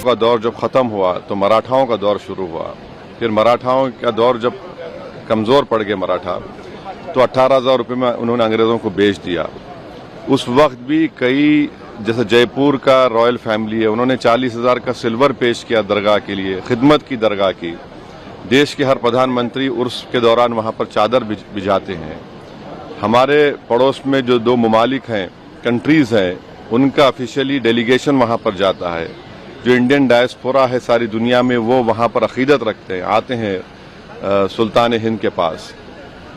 का दौर जब ख़त्म हुआ तो मराठाओं का दौर शुरू हुआ। फिर मराठाओं का दौर जब कमज़ोर पड़ गए मराठा, तो 18,000 रुपये में उन्होंने अंग्रेज़ों को बेच दिया। उस वक्त भी कई, जैसे जयपुर का रॉयल फैमिली है, उन्होंने 40,000 का सिल्वर पेश किया दरगाह के लिए, खिदमत की दरगाह की। देश के हर प्रधानमंत्री उर्स के दौरान वहाँ पर चादर बिछाते हैं। हमारे पड़ोस में जो 2 ममालिक हैं, कंट्रीज़ हैं, उनका ऑफिशियली डेलीगेशन वहाँ पर जाता है। जो इंडियन डायस्पोरा है सारी दुनिया में, वो वहाँ पर अकीदत रखते हैं, आते हैं सुल्तान हिंद के पास।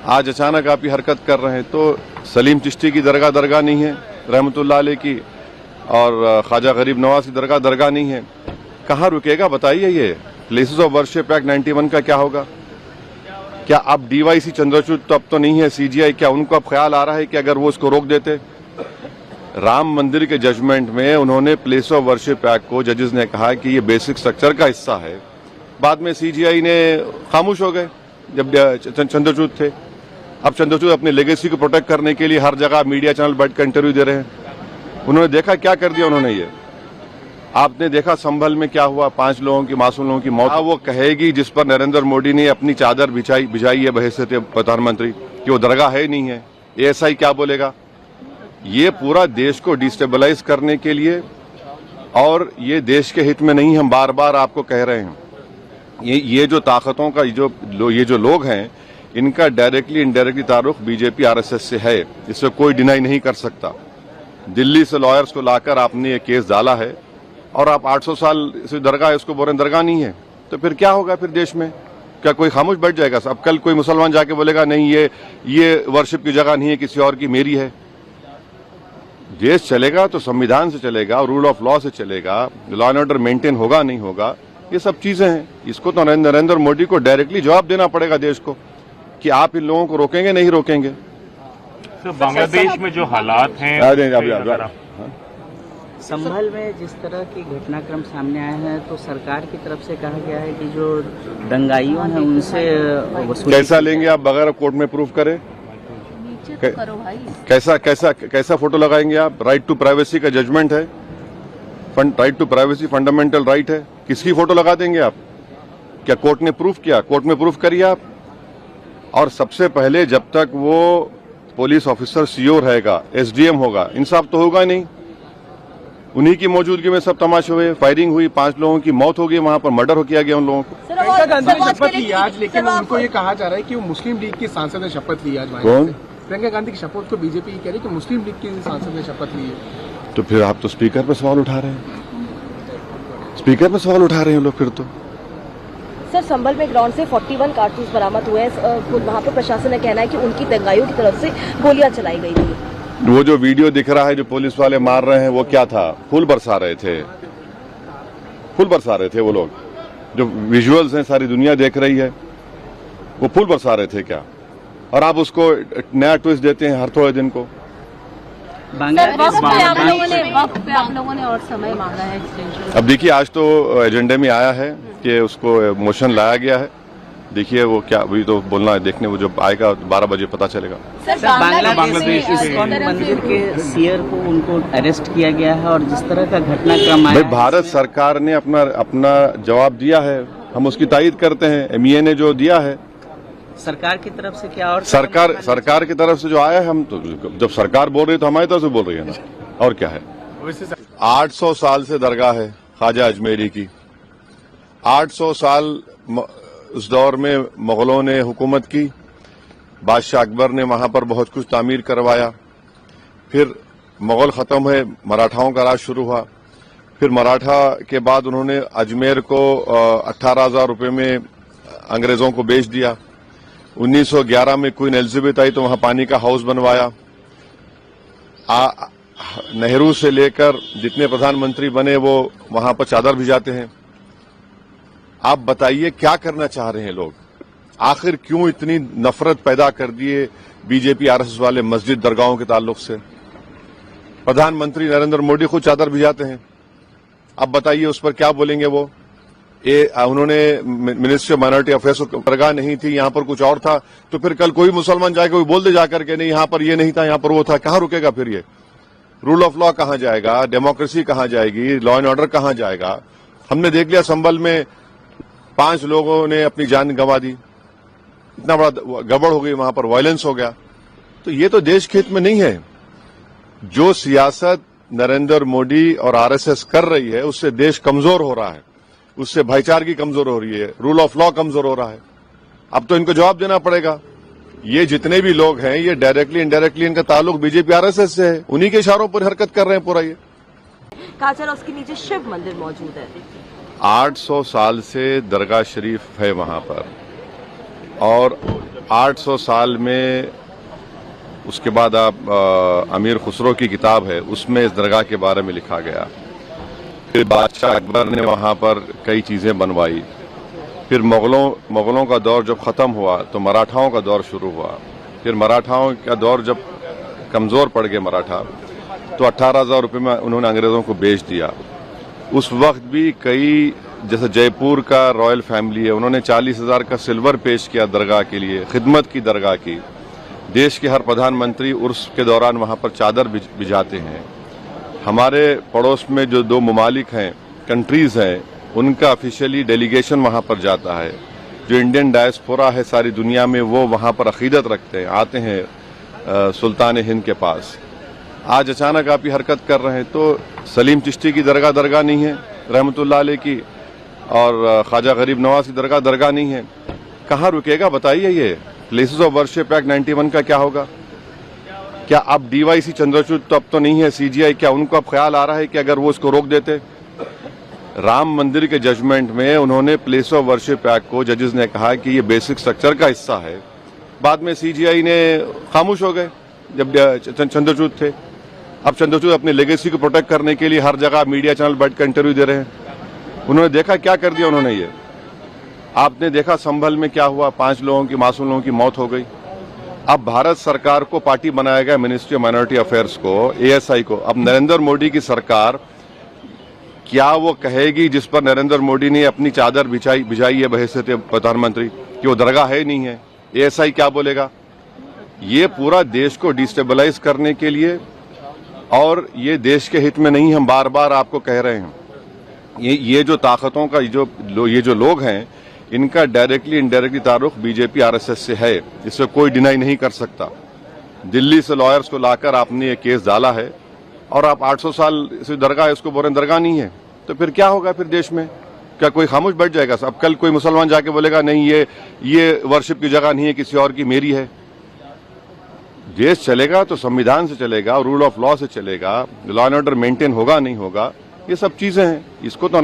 आज अचानक आप ये हरकत कर रहे हैं। तो सलीम चिश्ती की दरगाह नहीं है रहमतुल्लाह अलैह की, और ख्वाजा गरीब नवाज की दरगाह नहीं है। कहाँ रुकेगा बताइए? ये प्लेसेस ऑफ वर्शिप एक्ट 91 का क्या होगा? क्या अब डीवाईसी चंद्रचूड़ तो अब तो नहीं है, सीजीआई, क्या उनको अब ख्याल आ रहा है कि अगर वो इसको रोक देते? राम मंदिर के जजमेंट में उन्होंने प्लेस ऑफ वर्शिप एक्ट को, जजेस ने कहा कि ये बेसिक स्ट्रक्चर का हिस्सा है। बाद में सीजीआई ने खामोश हो गए जब चंद्रचूड़ थे। अब चंद्रचूड़ अपने लेगेसी को प्रोटेक्ट करने के लिए हर जगह मीडिया चैनल बैठकर इंटरव्यू दे रहे हैं। उन्होंने देखा क्या कर दिया उन्होंने। ये आपने देखा संभल में क्या हुआ, 5 लोगों की, मासूम लोगों की मौत। वो कहेगी जिस पर नरेंद्र मोदी ने अपनी चादर बिछाई है बहैसियत प्रधानमंत्री, कि वो दरगाह है नहीं है। एएसआई क्या बोलेगा? ये पूरा देश को डिस्टेबलाइज करने के लिए, और ये देश के हित में नहीं। हम बार बार आपको कह रहे हैं, ये जो ताकतों का ये जो लोग हैं, इनका डायरेक्टली इनडायरेक्टली ताल्लुक बीजेपी आरएसएस से है। इसे कोई डिनाई नहीं कर सकता। दिल्ली से लॉयर्स को लाकर आपने ये केस डाला है, और आप 800 साल से दरगाह, इसको बोल रहे दरगाह नहीं है। तो फिर क्या होगा फिर देश में? क्या कोई खामोश बैठ जाएगा? अब कल कोई मुसलमान जाके बोलेगा नहीं ये वर्शिप की जगह नहीं है, किसी और की, मेरी है। देश चलेगा तो संविधान से चलेगा, रूल ऑफ लॉ से चलेगा, लॉ एंड ऑर्डर मेंटेन होगा नहीं होगा, ये सब चीजें हैं। इसको तो नरेंद्र मोदी को डायरेक्टली जवाब देना पड़ेगा देश को, कि आप इन लोगों को रोकेंगे नहीं रोकेंगे। तो बांग्लादेश में जो हालात हैं, संभल में जिस तरह की घटनाक्रम सामने आए हैं, तो सरकार की तरफ से कहा गया है कि जो दंगाइयों हैं उनसे वसूली कैसा लेंगे आप बगैर कोर्ट में प्रूफ करें? कैसा फोटो लगाएंगे आप? राइट टू प्राइवेसी का जजमेंट है, right to privacy fundamental right है। किसकी फोटो लगा देंगे आप? क्या कोर्ट ने प्रूफ किया? कोर्ट में प्रूफ करिए आप। और सबसे पहले जब तक वो पुलिस ऑफिसर सीओ रहेगा, एसडीएम होगा, इंसाफ तो होगा नहीं। उन्हीं की मौजूदगी में सब तमाशे हुए, फायरिंग हुई, 5 लोगों की मौत हो गई, वहां पर मर्डर हो किया गया उन लोगों को। प्रियंका गांधी ने शपथ ली आज, लेकिन उनको ये कहा जा रहा है कि वो मुस्लिम लीग की सांसद ने शपथ ली आज। कौन? प्रियंका गांधी की शपथ को बीजेपी कह रही है कि मुस्लिम लीग की सांसद ने शपथ ली है। तो फिर आप तो स्पीकर पर सवाल उठा रहे हैं, स्पीकर पर सवाल उठा रहे हैं लोग। फिर तो सर, संभल में ग्राउंड से 41 कारतूस बरामद हुए हैं। वहाँ पर प्रशासन का कहना है कि उनकी दंगाइयों की तरफ से गोलियां चलाई गई थी। वो जो वीडियो दिख रहा है जो पुलिस वाले मार रहे हैं, वो क्या था? फूल बरसा रहे थे, फूल बरसा रहे थे वो लोग। जो विजुअल्स हैं सारी दुनिया देख रही है, वो फूल बरसा रहे थे क्या? और आप उसको नया ट्विस्ट देते हैं हर थोड़े दिन को। वक्त पे आप लोगों ने और समय मांगा है एक्सटेंशन। अब देखिए, आज तो एजेंडे में आया है कि उसको मोशन लाया गया है। देखिए वो क्या, वही तो बोलना है, देखने वो जब आएगा 12 बजे पता चलेगा। बांग्लादेश इस्कॉन मंदिर के सीयर को उनको अरेस्ट किया गया है, और जिस तरह का घटनाक्रम आया, भारत सरकार ने अपना जवाब दिया है, हम उसकी तायीद करते हैं। एमईए ने जो दिया है, सरकार की तरफ से क्या, और सरकार की तरफ से जो आया है, हम तो जब सरकार बोल रही है तो हमारी तरफ से बोल रही है ना, और क्या है। 800 साल से दरगाह है ख्वाजा अजमेरी की। 800 साल उस दौर में मुगलों ने हुकूमत की, बादशाह अकबर ने वहां पर बहुत कुछ तामीर करवाया। फिर मुगल खत्म हुए, मराठाओं का राज शुरू हुआ। फिर मराठा के बाद उन्होंने अजमेर को 18,000 रुपये में अंग्रेजों को बेच दिया। 1911 में क्वीन एलिजाबेथ आई तो वहां पानी का हाउस बनवाया। नेहरू से लेकर जितने प्रधानमंत्री बने वो वहां पर चादर भिजाते हैं। आप बताइए क्या करना चाह रहे हैं लोग? आखिर क्यों इतनी नफरत पैदा कर दिए बीजेपी आरएसएस वाले मस्जिद दरगाहों के ताल्लुक से? प्रधानमंत्री नरेंद्र मोदी खुद चादर भिजाते हैं। अब बताइए उस पर क्या बोलेंगे वो? उन्होंने मिनिस्ट्री ऑफ माइनॉरिटी अफेयर्स को दरगाह नहीं थी, यहां पर कुछ और था, तो फिर कल कोई मुसलमान जाके कोई बोल दे जाकर के नहीं यहां पर ये नहीं था, यहां पर वो था। कहां रुकेगा फिर ये? रूल ऑफ लॉ कहां जाएगा? डेमोक्रेसी कहां जाएगी? लॉ एंड ऑर्डर कहां जाएगा? हमने देख लिया संभल में 5 लोगों ने अपनी जान गंवा दी, इतना बड़ा गड़बड़ हो गई, वहां पर वायलेंस हो गया। तो ये तो देश के हित में नहीं है। जो सियासत नरेंद्र मोदी और आरएसएस कर रही है उससे देश कमजोर हो रहा है, उससे भाईचारगी कमजोर हो रही है, रूल ऑफ लॉ कमजोर हो रहा है। अब तो इनको जवाब देना पड़ेगा। ये जितने भी लोग हैं ये डायरेक्टली इनडायरेक्टली इनका ताल्लुक बीजेपी आरएसएस से है, उन्हीं के इशारों पर हरकत कर रहे हैं पूरा। ये कहा जा रहा उसके नीचे शिव मंदिर मौजूद है। 800 साल से दरगाह शरीफ है वहां पर, और 800 साल में उसके बाद आप अमीर खुसरो की किताब है उसमें इस दरगाह के बारे में लिखा गया। फिर बादशाह अकबर ने वहां पर कई चीजें बनवाई। फिर मुगलों का दौर जब खत्म हुआ तो मराठाओं का दौर शुरू हुआ। फिर मराठाओं का दौर जब कमजोर पड़ गए मराठा, तो 18,000 रुपये में उन्होंने अंग्रेजों को बेच दिया। उस वक्त भी कई, जैसे जयपुर का रॉयल फैमिली है, उन्होंने 40,000 का सिल्वर पेश किया दरगाह के लिए, खिदमत की दरगाह की। देश के हर प्रधानमंत्री उर्स के दौरान वहां पर चादर बिछाते हैं। हमारे पड़ोस में जो 2 ममालिक हैं, कंट्रीज हैं, उनका ऑफिशियली डेलीगेशन वहां पर जाता है। जो इंडियन डायस्पोरा है सारी दुनिया में वो वहां पर अकीदत रखते हैं, आते हैं सुल्तान हिंद के पास। आज अचानक आप ये हरकत कर रहे हैं। तो सलीम चिश्ती की दरगाह नहीं है रहमतुल्लाह अलैह की, और ख्वाजा गरीब नवाज की दरगाह नहीं है। कहाँ रुकेगा बताइए। ये प्लेसेस ऑफ वर्शिप एक्ट 91 का क्या होगा? क्या अब डीवाईसी चंद्रचूड़ तो अब तो नहीं है, सीजीआई, क्या उनको अब ख्याल आ रहा है कि अगर वो इसको रोक देते? राम मंदिर के जजमेंट में उन्होंने प्लेस ऑफ वर्शिप एक्ट को जजेस ने कहा कि ये बेसिक स्ट्रक्चर का हिस्सा है। बाद में सीजीआई ने खामोश हो गए जब चंद्रचूड़ थे। अब चंद्रचूड़ अपनी लेगेसी को प्रोटेक्ट करने के लिए हर जगह मीडिया चैनल बैठकर इंटरव्यू दे रहे हैं। उन्होंने देखा क्या कर दिया उन्होंने। ये आपने देखा संभल में क्या हुआ, 5 लोगों की, मासूम लोगों की मौत हो गई। अब भारत सरकार को पार्टी बनाया गया मिनिस्ट्री ऑफ माइनॉरिटी अफेयर्स को, एएसआई को। अब नरेंद्र मोदी की सरकार क्या वो कहेगी जिस पर नरेंद्र मोदी ने अपनी चादर बिछाई है बहैसियत प्रधानमंत्री, कि वो दरगाह है नहीं है? एएसआई क्या बोलेगा? ये पूरा देश को डिस्टेबलाइज करने के लिए, और ये देश के हित में नहीं, हम बार बार आपको कह रहे हैं। ये जो ताकतों का ये जो लोग हैं, इनका डायरेक्टली इनडायरेक्टली ताल्लुक बीजेपी आरएसएस से है, इससे कोई डिनाई नहीं कर सकता। दिल्ली से लॉयर्स को लाकर आपने ये केस डाला है, और आप 800 साल से दरगाह है उसको बोल रहे दरगाह नहीं है। तो फिर क्या होगा फिर देश में? क्या कोई खामोश बैठ जाएगा? अब कल कोई मुसलमान जाके बोलेगा नहीं ये वर्शिप की जगह नहीं है, किसी और की, मेरी है। देश चलेगा तो संविधान से चलेगा, रूल ऑफ लॉ से चलेगा, लॉ एंड ऑर्डर मेंटेन होगा नहीं होगा, ये सब चीजें हैं। इसको तो